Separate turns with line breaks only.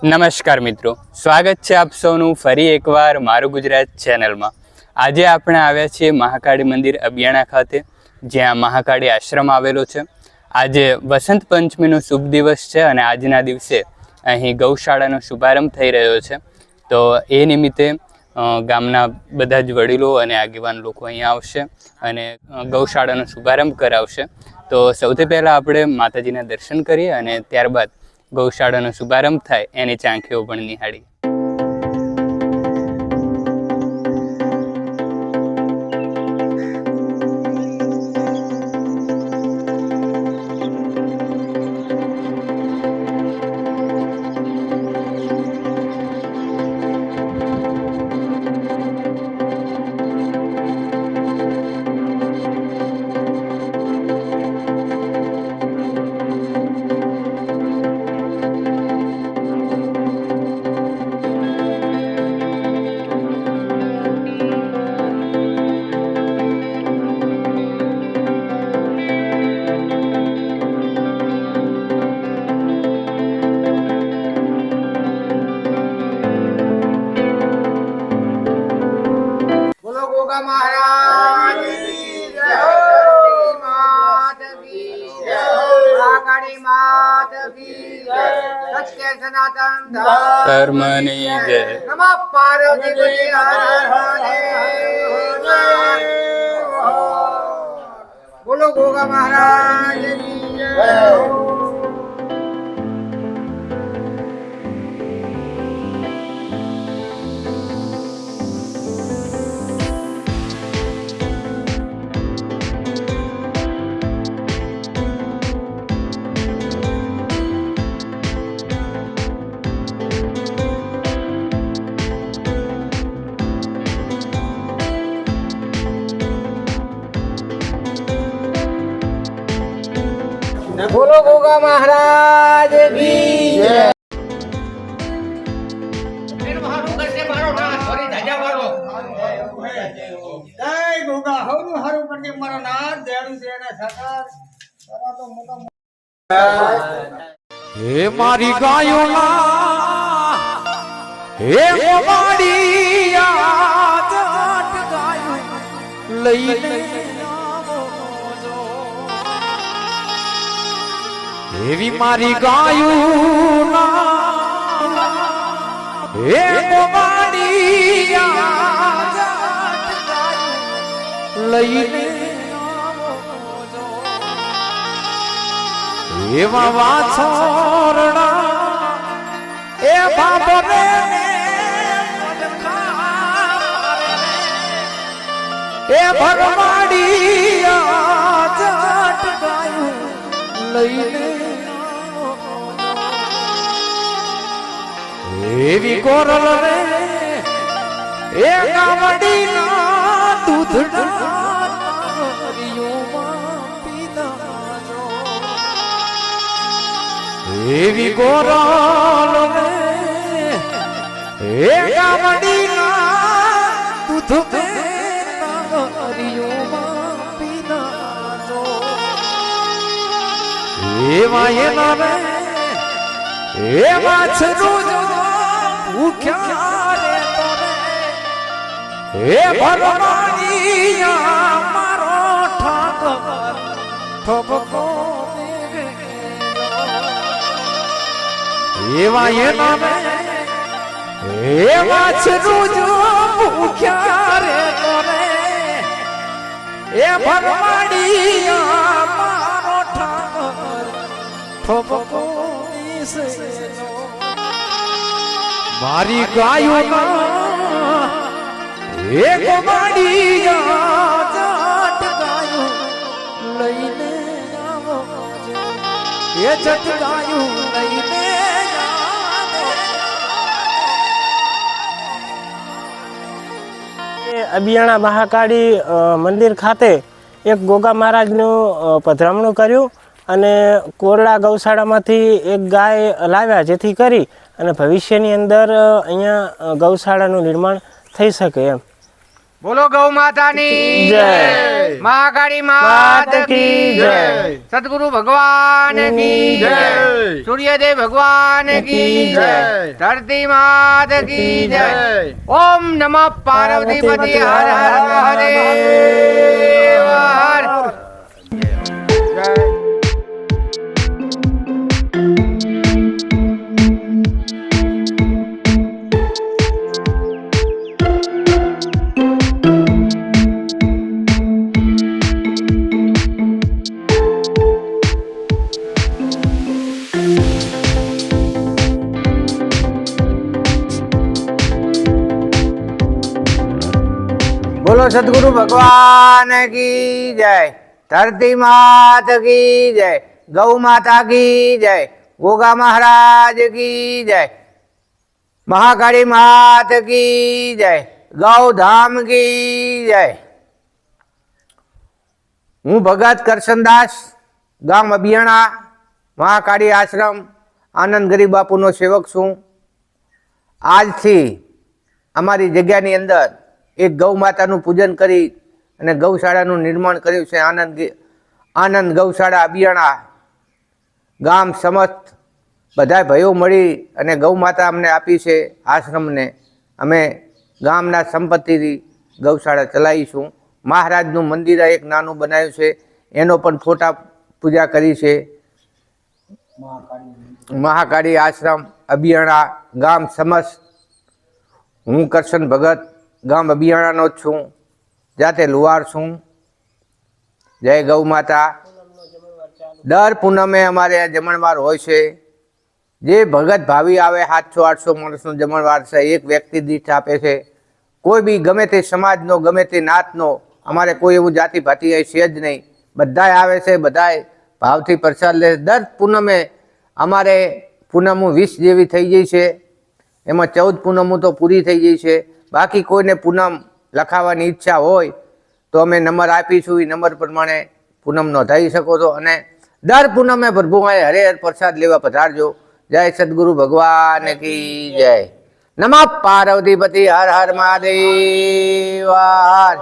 નમસ્કાર મિત્રો, સ્વાગત છે આપ સૌનું ફરી એકવાર મારું ગુજરાત ચેનલમાં। આજે આપણે આવ્યા છીએ મહાકાળી મંદિર અબિયાણા ખાતે, જ્યાં મહાકાળી આશ્રમ આવેલો છે। આજે વસંત પંચમીનો શુભ દિવસ છે અને આજના દિવસે અહીં ગૌશાળાનો શુભારંભ થઈ રહ્યો છે। તો એ નિમિત્તે ગામના બધા જ વડીલો અને આગેવાન લોકો અહીંયા આવશે અને ગૌશાળાનો શુભારંભ કરાવશે। તો સૌથી પહેલાં આપણે માતાજીના દર્શન કરીએ અને ત્યારબાદ ગૌશાળાનો શુભારંભ થાય એની ઝાંખીઓ પણ નિહાળી।
महाराज की जय, मात की जय, महाकाली मात की जय, सत्य सनातन
धर्मनी जय।
नमः पार्वती हर महादेव जय। बोलो गोगा महाराज की जय। बोलो गोगा महाराज की जय। फिर मारो कैसे मारो ना सॉरी धजा मारो जय गोगा हरु हरु करके मारो ना देणु देना सरकार सारा तो मोटा
हे मारी गायो ना हे मारी याद गायो लईने एवी मारी गायू ना हे मारी याद लईने एवा वाछोरना ए बाबरे ए भगवाड़ी याद गायू लईने एवी कोरल रे ए गावडी ना दूधड़ा पीता जो एवी कोरल रे ए गावडी ना दूध पीता जो एवा ये ना रे ए माछरू जो भूख्या रे तोरे हे भगवानिया मारो ठाकर ठबको देवे एवा ये नामे हे माछरू जो भूख्या रे तोरे हे भगवानिया मारो ठाकर ठबको से मारी गायो ना एक माड़िया जाट गायो लईने आवो ये जट गायो लईने
અબિયાણા મહાકાળી મંદિર ખાતે એક ગોગા મહારાજનું પધરામણું કર્યું અને કોરડા ગૌશાળામાંથી એક ગાય લાવ્યા, જેથી કરી અને ભવિષ્યની અંદર અહીંયા ગૌશાળાનું નિર્માણ થઈ શકે એમ।
બોલો ગૌ માતાની
જય.
મહાકાળી
માત
માત
કી
કી
જય.
જય સદગુરુ ભગવાન કી જય સૂર્યદેવ ભગવાન કી જય ધરતી માત કી જય ઓમ નમઃ પાર્વતીપતિ હર હર મહાદેવ હર જય બોલો સદગુરુ ભગવાન કી જય ધરતી માત કી જય ગૌ માતા કી જય ગોગા મહારાજ કી જય મહાકાળી માત કી જય ગૌધામ કી જય હું ભગત કરશનદાસ ગામ અબિયાણા મહાકાળી આશ્રમ આનંદ ગરીબ બાપુનો સેવક છું. આજથી અમારી જગ્યાની અંદર એક ગૌ માતાનું પૂજન કરી અને ગૌશાળાનું નિર્માણ કર્યું છે. આનંદ ગૌશાળા અબિયાણા ગામ સમસ્ત બધા ભાઈઓ મળી અને ગૌ માતા અમને આપી છે આશ્રમને. અમે ગામના સંપત્તિથી ગૌશાળા ચલાવીશું. મહારાજનું મંદિર એક નાનું બનાવ્યું છે, એનો પણ ફોટા પૂજા કરી છે. મહાકાળી આશ્રમ અબિયાણા ગામ સમસ્ત. હું કરશન ભગત ગામ અબિયાણાનો જ છું, જાતે લુહાર છું. જય ગૌ માતા. દર પૂનમે અમારે જમણવાર હોય છે. જે ભગત ભાવિ આવે 700-800 માણસનો જમણવાર છે, એક વ્યક્તિ દીઠ આપે છે. કોઈ બી ગમે તે સમાજનો ગમે તે નાતનો અમારે કોઈ એવું જાતિ ભાતિ છે જ નહીં. બધાય આવે છે, બધાય ભાવથી પ્રસાદ લે. દર પૂનમે અમારે પૂનમો 20 જેવી થઈ ગઈ છે. એમાં 14 પૂનમો તો પૂરી થઈ ગઈ છે. બાકી કોઈને પૂનમ લખાવવાની ઈચ્છા હોય તો અમે નંબર આપીશું. એ નંબર પ્રમાણે પૂનમ નોંધાવી શકો છો. અને દર પૂનમે પ્રભુ હરે હર પ્રસાદ લેવા પધારજો. જય સદગુરુ ભગવાન કી જય. નમઃ પાર્વતીપતિ હર હર મહાદેવ હર.